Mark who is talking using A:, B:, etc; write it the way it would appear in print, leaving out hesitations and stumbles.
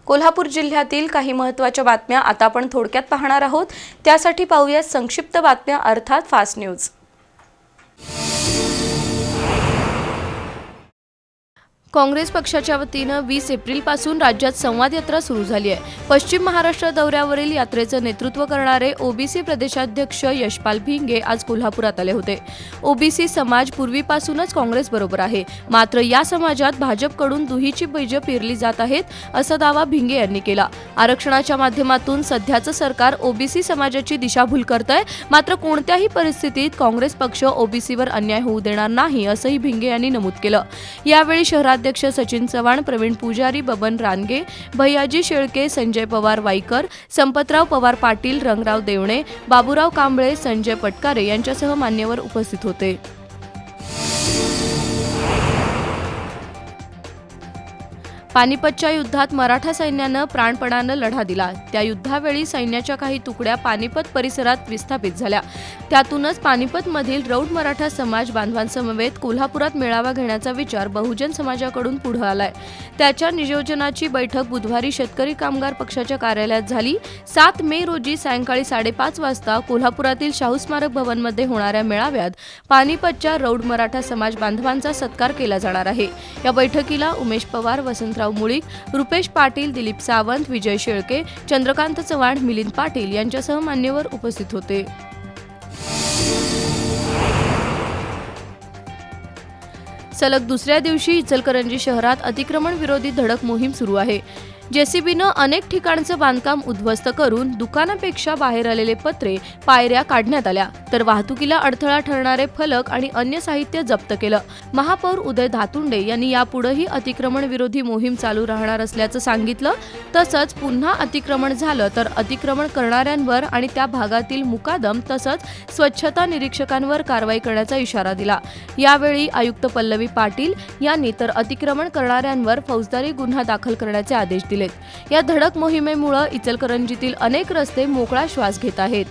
A: कोल्हापूर जिल्ह्यातील काही महत्त्वाच्या बातम्या आता आपण थोडक्यात पाहणार आहोत। त्यासाठी पाहूया संक्षिप्त बातम्या अर्थात फास्ट न्यूज। काँग्रेस पक्षाच्या वतीने 20 एप्रिलपासून राज्यात संवाद यात्रा सुरू झाली आहे। पश्चिम महाराष्ट्र दौऱ्यावरील यात्रेचं नेतृत्व करणारे ओबीसी प्रदेशाध्यक्ष यशपाल भिंगे आज कोल्हापुरात आले होते। ओबीसी समाज पूर्वीपासूनच काँग्रेस बरोबर आहे, मात्र या समाजात भाजपकडून दुहीची बीजं पेरली जात आहेत, असा दावा भिंगे यांनी केला। आरक्षणाच्या माध्यमातून सध्याचं सरकार ओबीसी समाजाची दिशाभूल करतंय, मात्र कोणत्याही परिस्थितीत काँग्रेस पक्ष ओबीसीवर अन्याय होऊ देणार नाही, असंही भिंगे यांनी नमूद केलं। यावेळी शहराध्यक्ष सचिन चव्हाण, प्रवीण पुजारी, बबन रानगे, भैयाजी शेळके, संजय पवार वाईकर, संपतराव पवार पाटील, रंगराव देवणे, बाबूराव कांबळे, संजय पटकारे यांच्यासह मान्यवर उपस्थित होते। पानिपतच्या युद्धात मराठा सैन्यानं प्राणपणानं लढा दिला। त्या युद्धावेळी सैन्याच्या काही तुकड्या पानिपत परिसरात विस्थापित झाल्या। त्यातूनच पानिपतमधील रौड मराठा समाज बांधवांसमवेत कोल्हापुरात मेळावा घेण्याचा विचार बहुजन समाजाकडून पुढे आलाय। त्याच्या नियोजनाची बैठक बुधवारी शेतकरी कामगार पक्षाच्या कार्यालयात झाली। 7 मे रोजी सायंकाळी 5:30 वाजता कोल्हापुरातील शाहू स्मारक भवनमध्ये होणाऱ्या मेळाव्यात पानिपतच्या रौड मराठा समाज बांधवांचा सत्कार केला जाणार आहे। या बैठकीला उमेश पवार, वसंतराव मुळीक, रुपेश पाटील, दिलीप सावंत, विजय शेळके, चंद्रकांत चव्हाण, मिलिंद पाटील यांच्यासह मान्यवर उपस्थित होते। सलग दुसऱ्या दिवशी इचलकरंजी शहरात अतिक्रमण विरोधी धडक मोहीम सुरू आहे। जेसीबीनं अनेक ठिकाणचं बांधकाम उद्ध्वस्त करून दुकानापेक्षा बाहेर आलेले पत्रे, पायऱ्या काढण्यात आल्या, तर वाहतुकीला अडथळा ठरणारे फलक आणि अन्य साहित्य जप्त केलं। महापौर उदय धातुंडे यांनी यापुढेही अतिक्रमण विरोधी मोहीम चालू राहणार असल्याचं सांगितलं। तसंच पुन्हा अतिक्रमण झालं तर अतिक्रमण करणाऱ्यांवर आणि त्या भागातील मुकादम तसंच स्वच्छता निरीक्षकांवर कारवाई करण्याचा इशारा दिला। यावेळी आयुक्त पल्लवी पाटील यांनी तर अतिक्रमण करणाऱ्यांवर फौजदारी गुन्हा दाखल करण्याचे आदेश दिले। या धडक मोहिमेमुळे इचलकरंजीतील अनेक रस्ते मोकळा श्वास घेत आहेत।